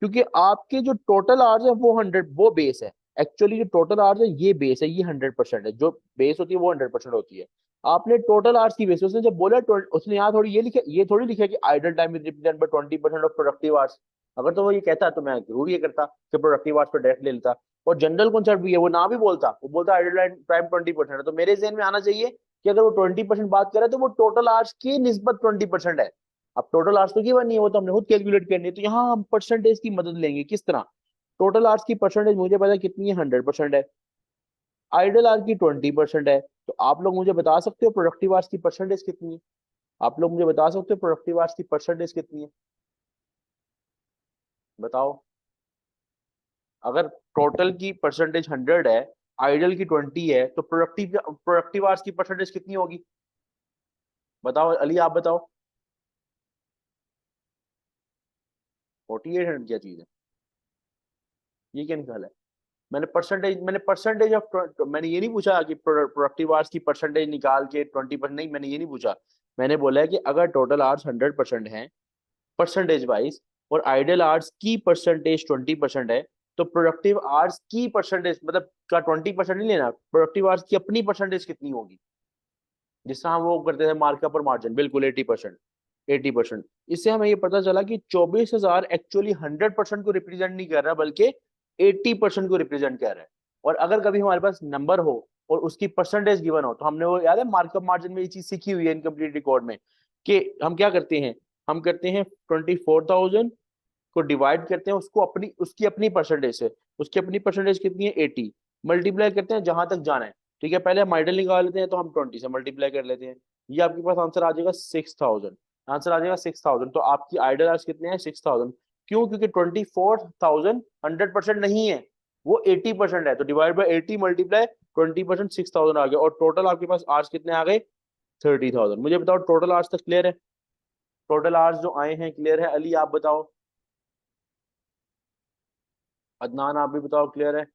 क्योंकि आपके जो टोटल आवर्स है वो 100, वो बेस है। एक्चुअली जो टोटल आवर्स है ये बेस है, ये 100% है। जो बेस होती है वो 100% होती है। आपने टोटल आवर्स की बेस, उसने जब बोला उसने यहाँ थोड़ी ये लिखा, ये थोड़ी लिखा कि idle time is represent by 20% of productive hours. अगर तो वो ये कहता तो मैं जरूर ये करता कि प्रोडक्टिव आवर्स पे डायरेक्ट ले लेता। और जनरल कॉन्सेप्ट भी है, वो ना भी बोलता, वो बोलता आइडल टाइम 20% है, तो मेरे जहन में आना चाहिए कि अगर वो 20% बात कर रहा है तो वो टोटल आवर्स की निस्बत 20% है। अब टोटल आवर्स तो गिवन नहीं है, वो तो हमने खुद कैलकुलेट करनी है। तो यहाँ हम परसेंटेज की मदद लेंगे। किस तरह? टोटल आवर्स की परसेंटेज मुझे पता है कितनी है, 100% है। आइडल आवर्स की 20% है। तो आप लोग मुझे बता सकते हो प्रोडक्टिव आवर्स की परसेंटेज कितनी है? आप लोग मुझे बता सकते हो प्रोडक्टिव आवर्स की परसेंटेज कितनी है? बताओ। अगर टोटल की परसेंटेज 100 है, आइडल की 20 है, तो प्रोडक्टिव प्रोडक्टिव आवर्स की परसेंटेज कितनी होगी? बताओ अली, आप बताओ। 4800 क्या चीज है? ये क्या निकाला है? मैंने ये नहीं पूछा कि प्रोडक्टिव आवर्स की परसेंटेज निकाल के 20%, नहीं, मैंने ये नहीं पूछा। मैंने बोला है कि अगर टोटल आवर्स 100% है परसेंटेज वाइज, और आइडल आवर्स की परसेंटेज 20% है, तो प्रोडक्टिव आवर्स की परसेंटेज मतलब का 20% नहीं लेना, प्रोडक्टिव आवर्स की अपनी परसेंटेज कितनी होगी? जिससे हम वो करते थे मार्कअप और मार्जिन, बिल्कुल 80%। 80%। इससे हमें ये पता चला कि 24,000 एक्चुअली 100% को रिप्रेजेंट नहीं कर रहा, बल्कि 80% को रिप्रेजेंट कर रहा है। और अगर कभी हमारे पास नंबर हो और उसकी परसेंटेज गिवन हो, तो हमने वो याद है मार्कअप मार्जिन में ये चीज सीखी हुई है इनकम्प्लीट रिकॉर्ड में, कि हम क्या करते हैं, हम करते हैं 24,000 को डिवाइड करते हैं उसको अपनी उसकी अपनी परसेंटेज से। उसकी अपनी परसेंटेज कितनी है? 80। मल्टीप्लाई करते हैं जहां तक जाना है। ठीक है, पहले हम आइडल निकाल लेते हैं, तो हम 20 से मल्टीप्लाई कर लेते हैं। ये आपके पास आंसर आ जाएगा 6,000। आंसर आ जाएगा 6,000। तो आपकी आइडल आज कितने हैं? 6,000। क्यों? क्योंकि 24,000 100% नहीं है, वो 80% है। तो डिवाइड बाई 80 मल्टीप्लाई 20%, 6,000 आ गया। और टोटल आपके पास आर्स कितने आ गए? 30,000। मुझे बताओ टोटल आर्स तक क्लियर है? टोटल आर्स जो आए हैं क्लियर है? अली आप बताओ। अदनान आप भी बताओ, क्लियर है?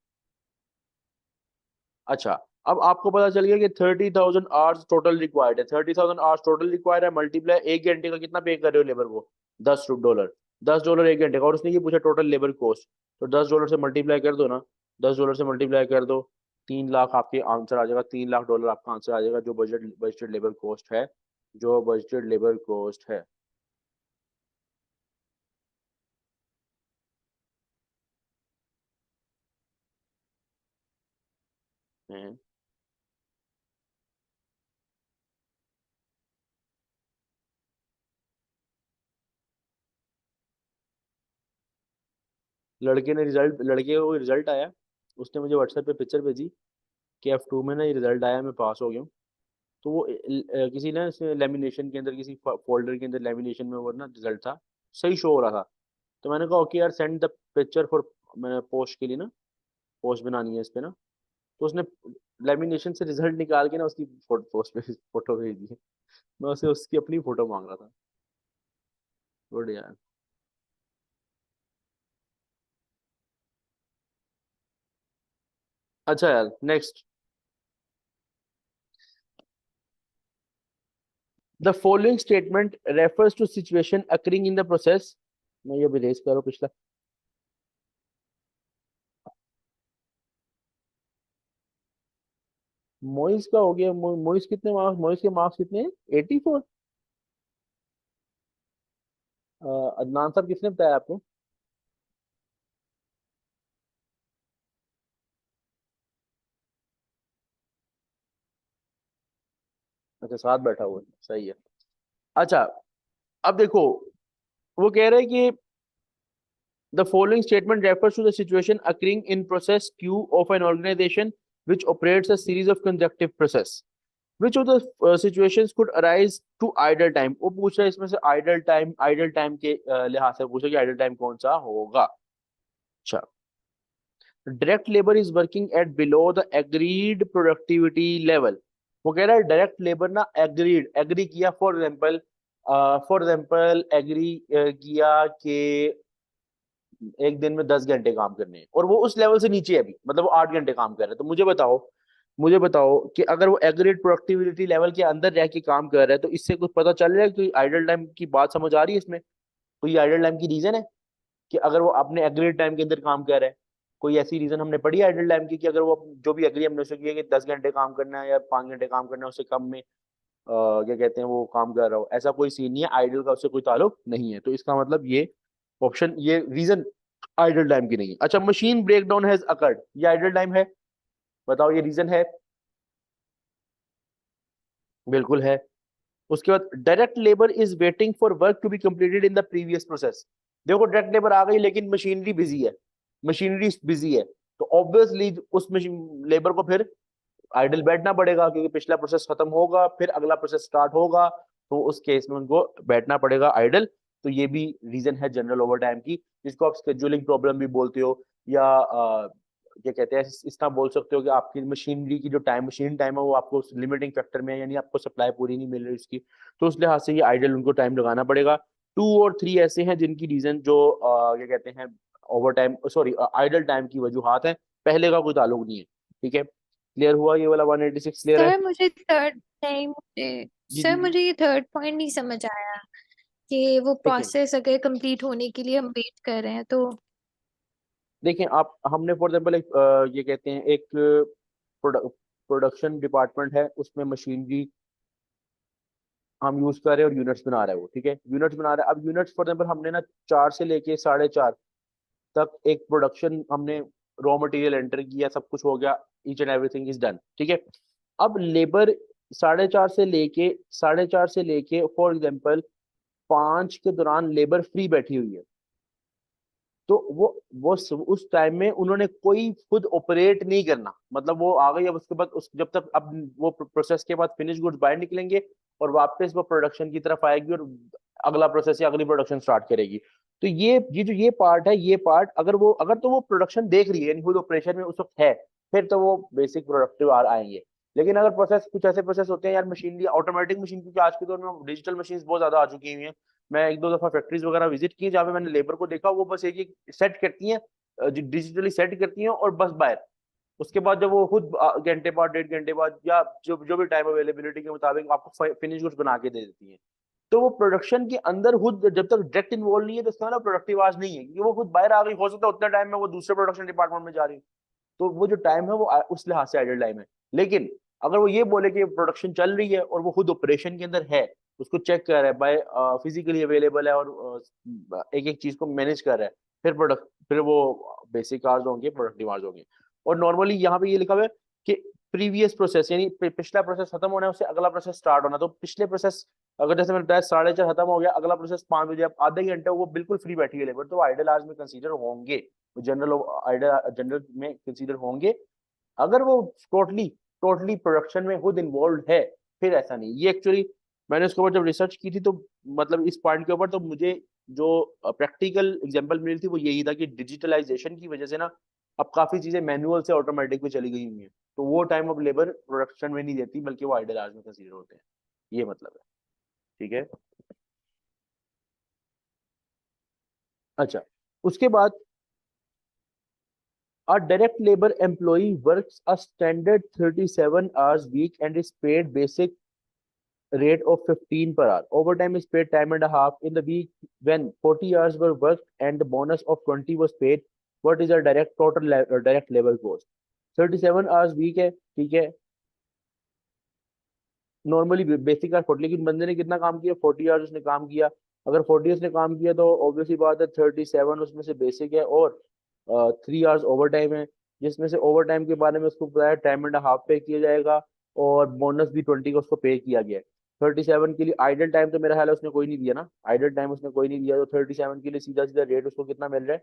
अच्छा, अब आपको पता चल गया कि 30,000 आवर्स टोटल रिक्वायर्ड है। 30,000 आवर्स टोटल रिक्वायर्ड है, मल्टीप्लाई एक घंटे का कितना पे कर रहे हो लेबर को? $10। $10 एक घंटे का। और उसने ये पूछा टोटल लेबर कॉस्ट, तो $10 से मल्टीप्लाई कर दो ना। $10 से मल्टीप्लाई कर दो, 3 लाख आपके आंसर आ जाएगा। $3 लाख आपका आंसर आ जाएगा, जो बजटेड लेबर कॉस्ट है, जो बजटेड लेबर कॉस्ट है। हैं? लड़के को रिजल्ट आया, उसने मुझे व्हाट्सएप पे पिक्चर भेजी कि F2 में ना ये रिजल्ट आया, मैं पास हो गया हूँ। तो वो किसी ना लेमिनेशन के अंदर, किसी फोल्डर के अंदर लेमिनेशन में वो ना रिजल्ट था, सही शो हो रहा था। तो मैंने कहा ओके यार, सेंड द पिक्चर फॉर, मैंने पोस्ट के लिए ना, पोस्ट बनानी है इस पे ना। तो उसने लेमिनेशन से रिजल्ट निकाल के ना उसकी पोस्ट पे फोटो भेज दी है। मैं उसे उसकी अपनी फोटो मांग रहा था। गुड यार। अच्छा यार, next. The following statement refers to situation occurring in the process. मैं ये भी रेस करो पिछला। मोइस का हो गया। मोइस कितने मार्क्स, मोइस के मार्क्स कितने हैं? 84। अदनान साहब किसने बताया आपको? अच्छा, साथ बैठा हुआ है, सही है। अच्छा, अब देखो, वो कह रहे हैं कि the following statement refers to the situation occurring in process queue of an organisation which operates a series of consecutive process. Which of the situations could arise to idle time? वो पूछ रहा है इसमें से आइडल टाइम के लिहाज से पूछा कि आइडल टाइम कौन सा होगा। अच्छा, direct labour is working at below the agreed productivity level. वो कह रहा है डायरेक्ट लेबर ना एग्री किया, फॉर एग्जाम्पल एग्री किया कि एक दिन में 10 घंटे काम करने हैं, और वो उस लेवल से नीचे है अभी, मतलब वो 8 घंटे काम कर रहे हैं। तो मुझे बताओ कि अगर वो एग्रीड प्रोडक्टिविटी लेवल के अंदर रह के काम कर रहा है, तो इससे कुछ पता चल रहा है कि आइडल टाइम की बात समझ आ रही है इसमें? कोई आइडल टाइम की रीजन है कि अगर वो अपने एग्रीड टाइम के अंदर काम कर रहा है? कोई ऐसी रीजन हमने पढ़ी आइडल टाइम की कि अगर वो जो भी एग्री हमने उससे किया कि 10 घंटे काम करना है या 5 घंटे काम करना है, उससे कम में क्या कहते हैं वो काम कर रहा हो? ऐसा कोई सीन नहीं है, आइडल का उससे कोई ताल्लुक नहीं है। तो इसका मतलब ये रीजन आइडल टाइम की नहीं है। अच्छा, मशीन ब्रेकडाउन हैज अकर्ड, ये आइडल टाइम है? बताओ, ये रीजन है? बिल्कुल है। उसके बाद direct labour is waiting for work to be completed in the previous process. देखो, डायरेक्ट लेबर आ गई लेकिन मशीनरी बिजी है, तो ऑब्वियसली उस मशीन लेबर को फिर आइडल बैठना पड़ेगा, क्योंकि पिछला प्रोसेस खत्म होगा फिर अगला प्रोसेस स्टार्ट होगा, तो उस केस में उनको बैठना पड़ेगा आइडल। तो ये भी रीजन है जनरल ओवर टाइम की, जिसको आप स्केड्यूलिंग प्रॉब्लम भी बोलते हो, या क्या कहते हैं, इस तरह बोल सकते हो कि आपकी मशीनरी की जो मशीन टाइम है वो आपको लिमिटिंग फैक्टर में है, यानी आपको सप्लाई पूरी नहीं मिल रही उसकी, तो उस लिहाज से ये आइडल उनको टाइम लगाना पड़ेगा। 2 और 3 ऐसे हैं जिनकी रीजन जो क्या कहते हैं over time, sorry, idle time की वजूहात है, पहले का कोई ताल्लुक नहीं है। ठीक है, क्लियर हुआ? ये वाला 186 क्लियर है? सर मुझे थर्ड नहीं मुझे जी सर जी जी। मुझे ये थर्ड पॉइंट नहीं समझ आया कि वो देखें प्रोसेस अगर कंप्लीट होने के लिए हम वेट कर रहे हैं तो। देखें आप, हमने फॉर एग्जाम्पल एक ये कहते हैं एक प्रोडक्शन डिपार्टमेंट है, उसमें मशीनरी हम यूज कर रहे हैं और यूनिट्स बना रहे हैं वो, ठीक है, यूनिट्स बना रहे हैं। अब यूनिट्स फॉर एग्जाम्पल हमने ना 4 से लेके 4:30 तक एक प्रोडक्शन हमने रॉ मटेरियल एंटर किया, सब कुछ हो गया, each and everything is done, ठीक है। अब लेबर 4:30 से लेके फॉर एग्जाम्पल 5 के दौरान लेबर फ्री बैठी हुई है, तो उस टाइम में उन्होंने कोई खुद ऑपरेट नहीं करना, मतलब वो आ गई, अब उसके बाद जब तक अब वो प्रोसेस के बाद फिनिश गुड्स बाहर निकलेंगे और वापस वो प्रोडक्शन की तरफ आएगी और अगला प्रोसेस या अगली प्रोडक्शन स्टार्ट करेगी। तो ये पार्ट है, ये पार्ट अगर तो वो प्रोडक्शन देख रही है यानी खुद ऑपरेशन में उस वक्त है, फिर तो वो बेसिक प्रोडक्टिव आएंगे। लेकिन अगर प्रोसेस कुछ ऐसे प्रोसेस होते हैं यार, मशीनरी ऑटोमेटिक मशीन, क्योंकि आज के दौर में डिजिटल मशीन बहुत ज्यादा आ चुकी हुई हैं। मैं 1-2 दफा फैक्ट्रीज वगैरह विजिट की जहाँ पे मैंने लेबर को देखा, वो बस एक एक सेट करती हैं, डिजिटली सेट करती हैं और बस बाहर। उसके बाद जब वो खुद घंटे बाद 1.5 घंटे बाद या जो जो भी टाइम अवेलेबिलिटी के मुताबिक आपको फिनिश गुड्स बना के दे देती हैं। तो वो प्रोडक्शन के अंदर खुद जब तक डायरेक्ट इन्वॉल्व नहीं है, तो उसका मतलब प्रोडक्टिव आज नहीं है, क्योंकि वो खुद बाहर आ गई, हो सकता है उतना टाइम में वो दूसरे प्रोडक्शन डिपार्टमेंट में जा रही है। तो वो जो टाइम है वो उस लिहाज से आइडल टाइम है। लेकिन अगर वो ये बोले कि प्रोडक्शन चल रही है और वो खुद ऑपरेशन के अंदर है, उसको चेक कर रहा है, बाय फिजिकली अवेलेबल है और एक एक चीज को मैनेज कर रहा है, फिर वो बेसिक आवर्स होंगे, प्रोडक्टिव आवर्स होंगे। और नॉर्मली यहाँ पे ये लिखा हुआ है कि प्रीवियस प्रोसेस, यानी पिछला प्रोसेस खत्म होना है, उससे अगला प्रोसेस स्टार्ट होना। तो पिछले प्रोसेस, अगर जैसे मैंने बताया 4:30 खत्म हो गया, अगला प्रोसेस 5 बजे, अब आधे घंटे वो बिल्कुल फ्री बैठी है लेबर, तो आइडल आवर्स में कंसीडर होंगे, जनरल में कंसीडर होंगे। अगर वो टोटली टोटली प्रोडक्शन में खुद इन्वॉल्व है, फिर ऐसा नहीं। ये एक्चुअली मैंने उसके ऊपर जब रिसर्च की थी, तो मतलब इस पॉइंट के ऊपर तो मुझे जो प्रैक्टिकल एग्जांपल मिली थी वो यही था कि डिजिटलाइजेशन की वजह से ना अब काफी चीजें मैनुअल से ऑटोमेटिक में चली गई हुई हैं, तो वो टाइम ऑफ लेबर प्रोडक्शन में नहीं देती, बल्कि वो आइडल आवर्स में कंसीडर होते हैं। ये मतलब है, ठीक है। अच्छा, उसके बाद a direct labor employee works a standard 37 hours week and is paid basic rate of 15 per hour. Overtime is paid time and a half in the week when 40 hours were worked and the bonus of 20 was paid. What is our direct labor cost? 37 hours week है, ठीक है, normally basic our 40, लेकिन बंदे ने कितना काम किया, 40 hours उसने काम किया, अगर 40 उसने काम किया तो ऑब्वियसली बात है 37 उसमें से बेसिक है, और 3 आवर्स ओवर टाइम है, जिसमें से ओवर टाइम के बारे में उसको बताया टाइम एंड हाफ पे किया जाएगा, और बोनस भी 20 का उसको पे किया गया है। 37 के लिए आइडल टाइम तो मेरा ख्याल है उसने कोई नहीं दिया ना, आइडल टाइम उसने कोई नहीं दिया, तो 37 के लिए सीधा सीधा रेट उसको कितना मिल रहा है,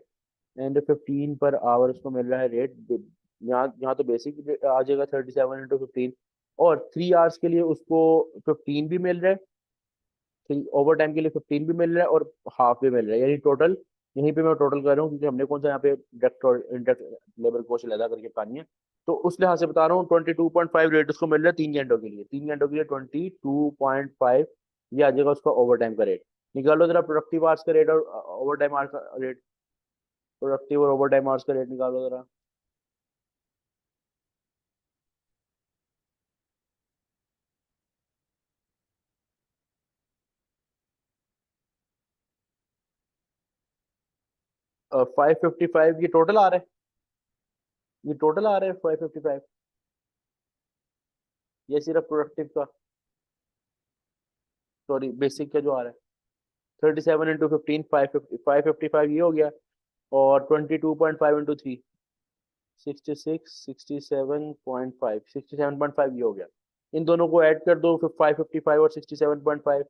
एंड 15 पर आवर उसको मिल रहा है रेट। यहाँ यहाँ तो बेसिक आ जाएगा 37 × 15, और 3 आवर्स के लिए उसको 15 भी मिल रहा है, ओवर टाइम के लिए 15 भी मिल रहा है, और हाफ भी मिल रहा है, यानी टोटल, यहीं पे मैं टोटल कर रहा हूँ क्योंकि हमने कौन सा यहाँ पे डायरेक्ट और इनडायरेक्ट लेबर कॉस्ट अलग करके पानी है, तो उस लिहाज से बता रहा हूँ 22.5 रेट उसको मिल रहा है 3 घंटों के लिए, 3 घंटों के लिए 22.5, ये आ जाएगा उसका ओवर टाइम का रेट। निकालो जरा प्रोडक्टिव आवर्स का रेट और ओवर टाइम आवर्स का रेट, प्रोडक्टिव और ओवर टाइम आवर्स का रेट निकालो जरा। 555 ये टोटल आ रहा है, ये टोटल आ रहा है 555, ये सिर्फ प्रोडक्टिव का, सॉरी बेसिक का जो आ रहा है। 37 × 15 555 ये हो गया, और 22.5 × 3 66, 67.5 ये हो गया। इन दोनों को ऐड कर दो, फिर 555 और 67.5,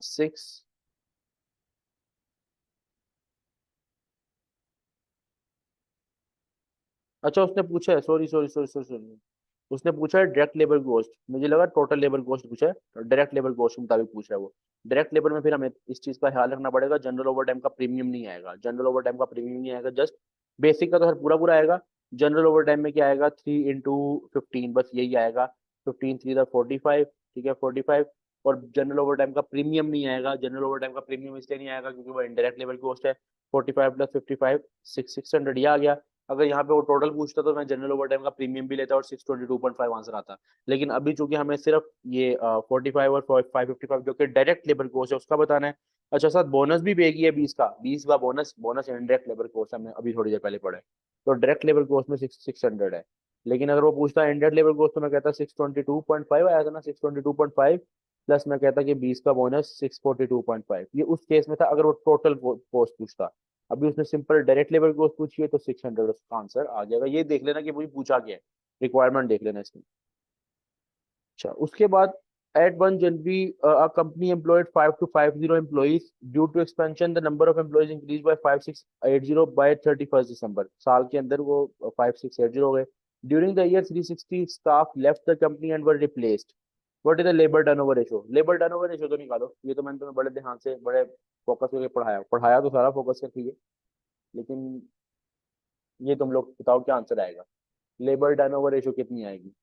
6। अच्छा उसने पूछा है, sorry sorry sorry sorry sorry, उसने पूछा है डायरेक्ट लेबर कॉस्ट, मुझे लगा टोटल लेबर कॉस्ट पूछा है, डायरेक्ट लेबर कॉस्ट के मुताबिक पूछा है वो। डायरेक्ट लेबर में फिर हमें इस चीज का ख्याल रखना पड़ेगा, जनरल ओवर टाइम का प्रीमियम नहीं आएगा, जनरल ओवर टाइम का प्रीमियम नहीं आएगा, जस्ट बेसिक का तो हर पूरा पूरा आएगा। जनरल ओवर टाइम में क्या आएगा, 3 × 15, बस यही आएगा, 15×3 = 45, ठीक है 45। और जनरल ओवर टाइम का प्रीमियम नहीं आएगा, जनरल ओवर टाइम का प्रीमियम इसलिए नहीं आएगा क्योंकि वो इनडायरेक्ट लेबर कॉस्ट है। 45 + 55 600 ये आ गया। अगर यहाँ पे वो टोटल पूछता तो मैं जनरल ओवर टाइम का प्रीमियम भी लेता और 622.5 आंसर आता, लेकिन अभी चूंकि हमें सिर्फ ये 45 और 555 जो कि डायरेक्ट लेबर कोस्ट है उसका बताना है। अच्छा साथ बोनस भी पे किया 20 का bonus, bonus indirect labour cost हमने अभी थोड़ी देर पहले पढ़ा है, तो डायरेक्ट लेबर कोस्ट में 600 है। लेकिन अगर वो पूछता है इनडायरेक्ट लेबर कोस्ट तो मैं कहता 622.5 आया था ना, 622.5 प्लस मैं कहता कि 20 का बोनस 642.5, ये उस केस में था अगर वो टोटल कोस्ट पूछता। अभी उसने सिंपल डायरेक्ट लेबर कोस्ट पूछी है तो 600 उसका आंसर आ जाएगा। ये देख लेना कि मुझे पूछा क्या है, रिक्वायरमेंट देख लेना इसकी। अच्छा उसके बाद at 1 January a company employed 5250 employees due to expansion the number of employees increased by 5680 by 31st December, साल के अंदर वो 5680 हो गए। during the year 360 staff left the company and were replaced, what is the labor turnover ratio? labor turnover ratio तो निकालो, ये तो मैंने तुम्हें बड़े ध्यान से बड़े फोकस करके पढ़ाया पढ़ाया तो सारा फोकस करके ही है, लेकिन ये तुम लोग बताओ क्या आंसर आएगा, लेबर टर्नओवर रेशियो कितनी आएगी।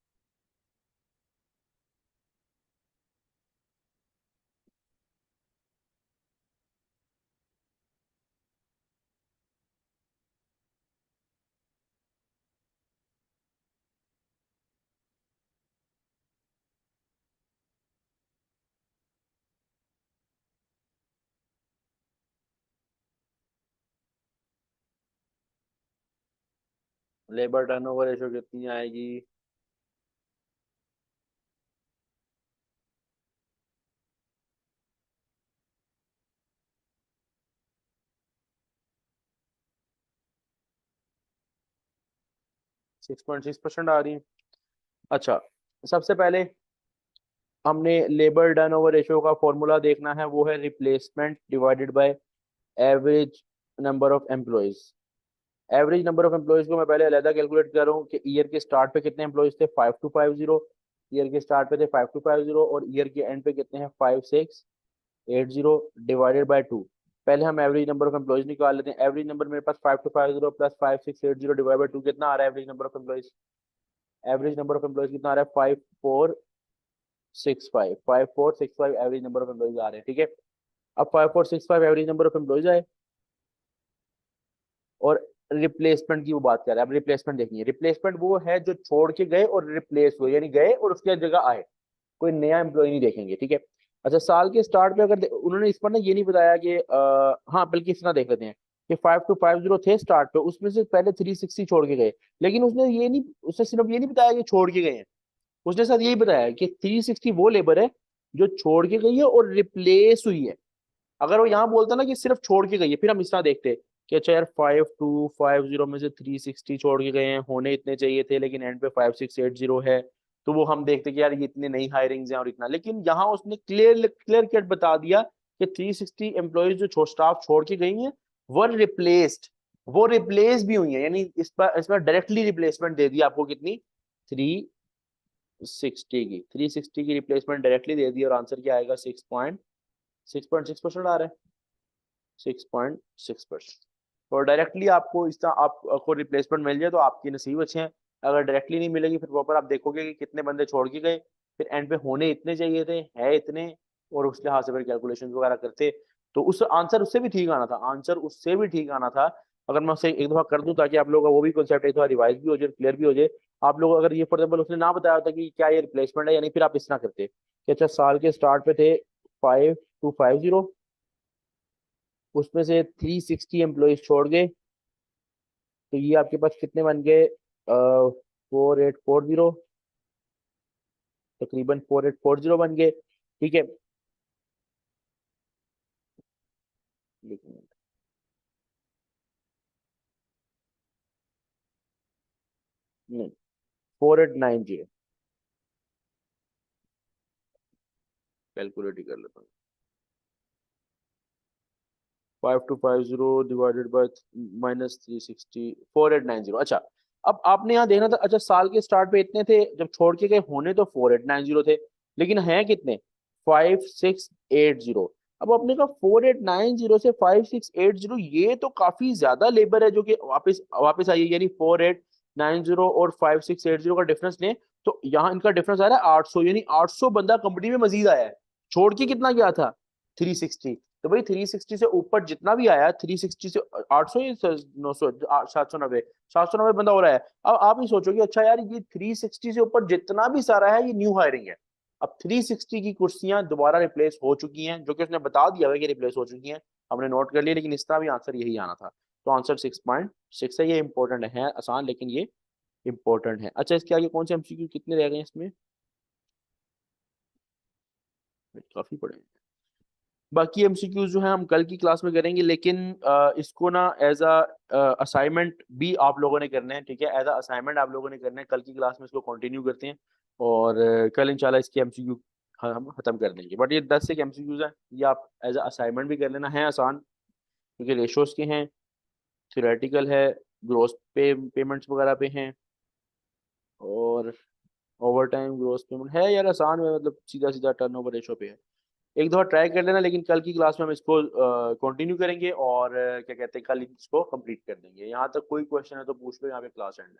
लेबर टर्नओवर रेशियो कितनी आएगी। 6.6% आ रही है। अच्छा सबसे पहले हमने लेबर टर्नओवर रेशियो का फॉर्मूला देखना है, वो है replacement divided by average number of employees. Average number of employees को मैं पहले अलग कैलकुलेट कर रहा हूँ कि ईयर के स्टार्ट पे कितने एम्प्लॉयज थे 5250, ईयर के स्टार्ट पे थे 5250 और ईयर के एंड पे कितने हैं 5680 डिवाइडेड बाय 2। पहले हम एवरेज नंबर ऑफ एम्प्लॉयज निकाल लेते हैं। एवरेज नंबर मेरे पास 5250 प्लस 5680 डिवाइड बाय 2 कितना आ रहा है average number of employees, average number of employees कितना आ रहा है 5465 एवरेज नंबर ऑफ एम्प्लॉयज आ रहे हैं, ठीक है। अब 5465 एवरेज नंबर ऑफ एम्प्लॉयज आए, और रिप्लेसमेंट की वो बात कर रहे हैं। अब रिप्लेसमेंट देखिए, रिप्लेसमेंट वो है जो छोड़ के गए और रिप्लेस हुए, यानी गए और उसके जगह आए, कोई नया एम्प्लॉय नहीं देखेंगे, ठीक है। अच्छा साल के स्टार्ट पे अगर उन्होंने इस पर ना ये नहीं बताया कि हाँ बल्कि इतना देख लेते हैं, कि 5250 थे स्टार्ट पे, उसमें से पहले 360 छोड़ के गए। लेकिन उसने सिर्फ ये नहीं बताया कि छोड़ के गए हैं, उसने साथ यही बताया कि 360 वो लेबर है जो छोड़ के गई है और रिप्लेस हुई है। अगर वो यहाँ बोलता ना कि सिर्फ छोड़ के गई है, फिर हम इस तरह देखते कि अच्छा यार 5250 में से 360 छोड़ के गए हैं, होने इतने चाहिए थे लेकिन एंड पे 5680 है, तो वो हम देखते कि यार ये इतनी नई हायरिंग्स हैं और इतना। लेकिन यहाँ उसने क्लियर क्लियर कट बता दिया कि 360 एम्प्लॉयज जो स्टाफ छोड़ के गई हैं वर रिप्लेस्ड, वो रिप्लेस भी हुई है, यानी इस पर डायरेक्टली रिप्लेसमेंट दे दिया आपको कितनी, 360 की रिप्लेसमेंट डायरेक्टली दे दी, और आंसर क्या आएगा, 6.6% आ रहा है, 6.6%। और डायरेक्टली आपको इस तरह आपको रिप्लेसमेंट मिल जाए तो आपकी नसीब अच्छे हैं। अगर डायरेक्टली नहीं मिलेगी फिर प्रॉपर आप देखोगे कि कितने बंदे छोड़ के गए, फिर एंड पे होने इतने चाहिए थे, है इतने, और उस लिहाज से फिर कैलकुलेशन वगैरह करते, तो उस आंसर उससे भी ठीक आना था, आंसर उससे भी ठीक आना था। अगर मैं उसे एक दफा कर दूं ताकि आप लोगों का वो भी कॉन्सेप्ट एक दफा रिवाइज भी हो जाए, क्लियर भी हो जाए। आप लोग अगर ये फॉर एग्जाम्पल उसने ना बताया होता कि क्या ये रिप्लेसमेंट है या नहीं, फिर आप इस तरह करते कि अच्छा साल के स्टार्ट पे थे 5250, उसमें से 360 एम्प्लॉयज छोड़ गए, तो ये आपके पास कितने बन गए, 4840, तकरीबन 4840 बन गए। ठीक है, एक मिनट, नहीं 4890, कैलकुलेट ही कर लेता हूँ, 5250 डिवाइडेड बाय -360, 4890। अच्छा, अब आपने यहाँ देखना था, अच्छा साल के स्टार्ट पे इतने थे, जब छोड़ के गए होने तो 4890 थे, लेकिन हैं कितने, 5680। अब आपने कहा 4890 से 5680, ये तो काफी ज्यादा लेबर है जो कि वापस वापस आई है, यानी 4890 और 5680 का डिफरेंस लें तो यहाँ इनका डिफरेंस आ रहा है 800, यानी 800 बंदा कंपनी में मजीद आया है, छोड़ के कितना गया था, 360। तो भाई 360 से ऊपर जितना भी आया, 360 से 800 या 900, 790, 790 बंदा हो रहा है। अब आप ही सोचोगे अच्छा यार ये 360 से ऊपर जितना भी सारा है ये न्यू हायरिंग है। अब 360 की कुर्सियां दोबारा रिप्लेस हो चुकी हैं, जो कि उसने बता दिया है कि रिप्लेस हो चुकी हैं, हमने नोट कर लिया, लेकिन इस तरह भी आंसर यही आना था। तो आंसर 6.6 है, ये इंपॉर्टेंट है, आसान लेकिन ये इंपॉर्टेंट है। अच्छा इसके आगे कौन से एमसीक्यू कितने रह गए इसमें, काफी पड़े हैं। बाकी एमसीक्यूज जो है हम कल की क्लास में करेंगे, लेकिन इसको ना एज असाइनमेंट भी आप लोगों ने करना है, ठीक है, एज असाइनमेंट आप लोगों ने करना है, कल की क्लास में इसको कंटिन्यू करते हैं, और कल इंशाल्लाह इसके एमसीक्यू हम खत्म कर देंगे। बट ये 10 एक एमसीक्यूज हैं, ये आप एज असाइनमेंट भी कर लेना, है आसान, क्योंकि रेशोज के हैं, थ्योरेटिकल है, ग्रोस पेमेंट्स वगैरह पे हैं, और ओवर टाइम ग्रोस पेमेंट है यार, आसान है, मतलब सीधा सीधा टर्नओवर रेशो पे है। एक दफा ट्राई कर लेना, लेकिन कल की क्लास में हम इसको कंटिन्यू करेंगे और क्या कहते हैं कल इसको कंप्लीट कर देंगे। यहाँ तक कोई क्वेश्चन है तो पूछ लो, यहाँ पे क्लास एंड है।